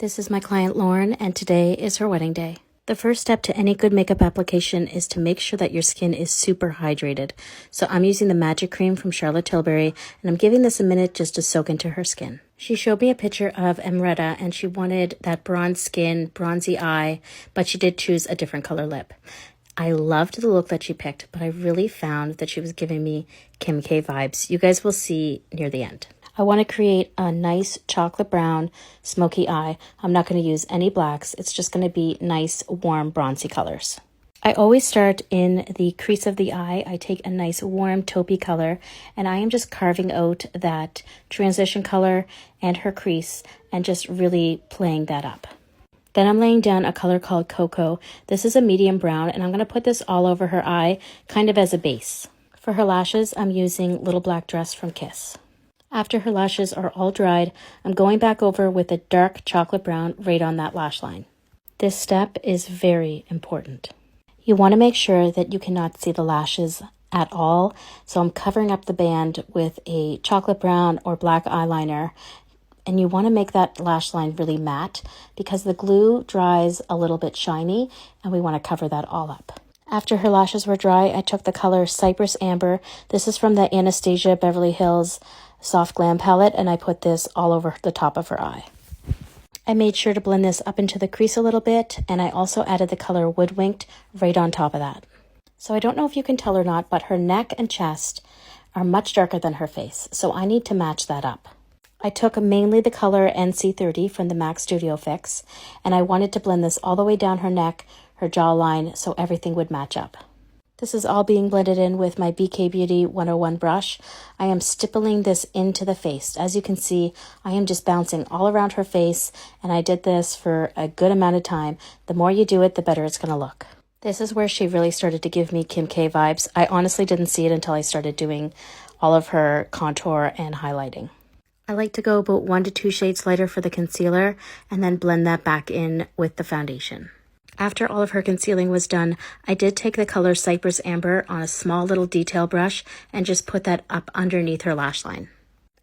This is my client Lauren, and today is her wedding day. The first step to any good makeup application is to make sure that your skin is super hydrated. So I'm using the Magic Cream from Charlotte Tilbury, and I'm giving this a minute just to soak into her skin. She showed me a picture of Emretta, and she wanted that bronze skin, bronzy eye, but she did choose a different color lip. I loved the look that she picked, but I really found that she was giving me Kim K vibes. You guys will see near the end. I want to create a nice chocolate brown smoky eye. I'm not going to use any blacks. It's just going to be nice, warm, bronzy colors. I always start in the crease of the eye. I take a nice warm taupey color, and I am just carving out that transition color and her crease and just really playing that up. Then I'm laying down a color called Cocoa. This is a medium brown, and I'm going to put this all over her eye, kind of as a base. For her lashes, I'm using Little Black Dress from Kiss. After her lashes are all dried, I'm going back over with a dark chocolate brown right on that lash line. This step is very important. You want to make sure that you cannot see the lashes at all, so I'm covering up the band with a chocolate brown or black eyeliner, and you want to make that lash line really matte because the glue dries a little bit shiny, and we want to cover that all up. After her lashes were dry, I took the color Cypress Amber. This is from the Anastasia Beverly Hills Soft Glam palette, and I put this all over the top of her eye. I made sure to blend this up into the crease a little bit, and I also added the color Woodwinked right on top of that. So I don't know if you can tell or not, but her neck and chest are much darker than her face, so I need to match that up. I took mainly the color NC30 from the MAC Studio Fix, and I wanted to blend this all the way down her neck, her jawline, so everything would match up. This is all being blended in with my BK Beauty 101 brush. I am stippling this into the face. As you can see, I am just bouncing all around her face, and I did this for a good amount of time. The more you do it, the better it's going to look. This is where she really started to give me Kim K vibes. I honestly didn't see it until I started doing all of her contour and highlighting. I like to go about 1 to 2 shades lighter for the concealer and then blend that back in with the foundation. After all of her concealing was done, I did take the color Cypress Amber on a small little detail brush and just put that up underneath her lash line.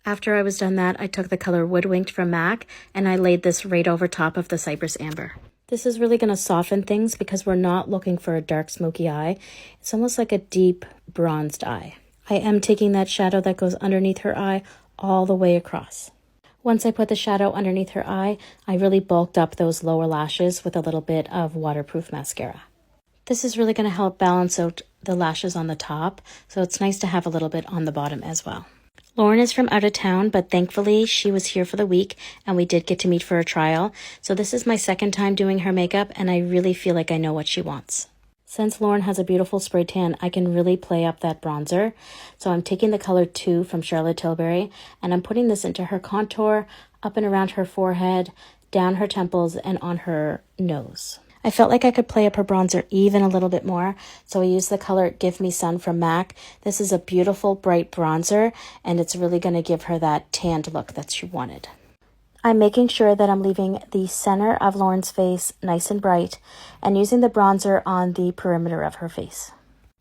After I was done that, I took the color Woodwinked from MAC and I laid this right over top of the Cypress Amber. This is really going to soften things because we're not looking for a dark smoky eye. It's almost like a deep bronzed eye. I am taking that shadow that goes underneath her eye all the way across. Once I put the shadow underneath her eye, I really bulked up those lower lashes with a little bit of waterproof mascara. This is really going to help balance out the lashes on the top, so it's nice to have a little bit on the bottom as well. Lauren is from out of town, but thankfully she was here for the week and we did get to meet for a trial. So this is my second time doing her makeup, and I really feel like I know what she wants. Since Lauren has a beautiful spray tan, I can really play up that bronzer. So I'm taking the color 2 from Charlotte Tilbury, and I'm putting this into her contour, up and around her forehead, down her temples, and on her nose. I felt like I could play up her bronzer even a little bit more, so I used the color Give Me Sun from MAC. This is a beautiful, bright bronzer, and it's really going to give her that tanned look that she wanted. I'm making sure that I'm leaving the center of Lauren's face nice and bright and using the bronzer on the perimeter of her face.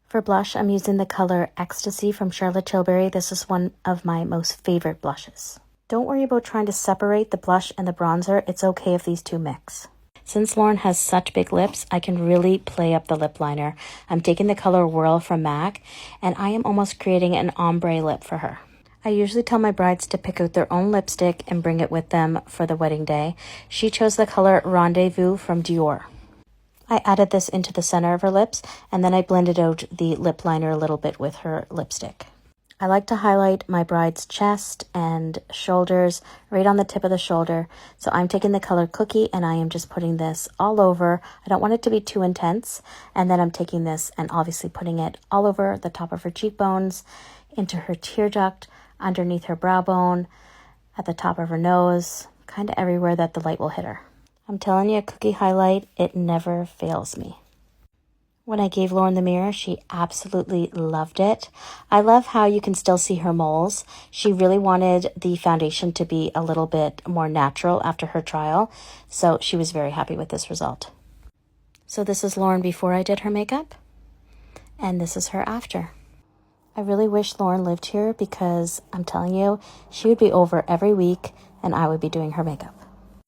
For blush, I'm using the color Ecstasy from Charlotte Tilbury. This is one of my most favorite blushes. Don't worry about trying to separate the blush and the bronzer. It's okay if these two mix. Since Lauren has such big lips, I can really play up the lip liner. I'm taking the color Whirl from MAC, and I am almost creating an ombre lip for her. I usually tell my brides to pick out their own lipstick and bring it with them for the wedding day. She chose the color Rendezvous from Dior. I added this into the center of her lips, and then I blended out the lip liner a little bit with her lipstick. I like to highlight my bride's chest and shoulders right on the tip of the shoulder. So I'm taking the color Cookie and I am just putting this all over. I don't want it to be too intense. And then I'm taking this and obviously putting it all over the top of her cheekbones, into her tear duct, underneath her brow bone, at the top of her nose, kind of everywhere that the light will hit her. I'm telling you, a cookie highlight, it never fails me. When I gave Lauren the mirror, she absolutely loved it. I love how you can still see her moles. She really wanted the foundation to be a little bit more natural after her trial, so she was very happy with this result. So this is Lauren before I did her makeup, and this is her after. I really wish Lauren lived here because I'm telling you, she would be over every week and I would be doing her makeup.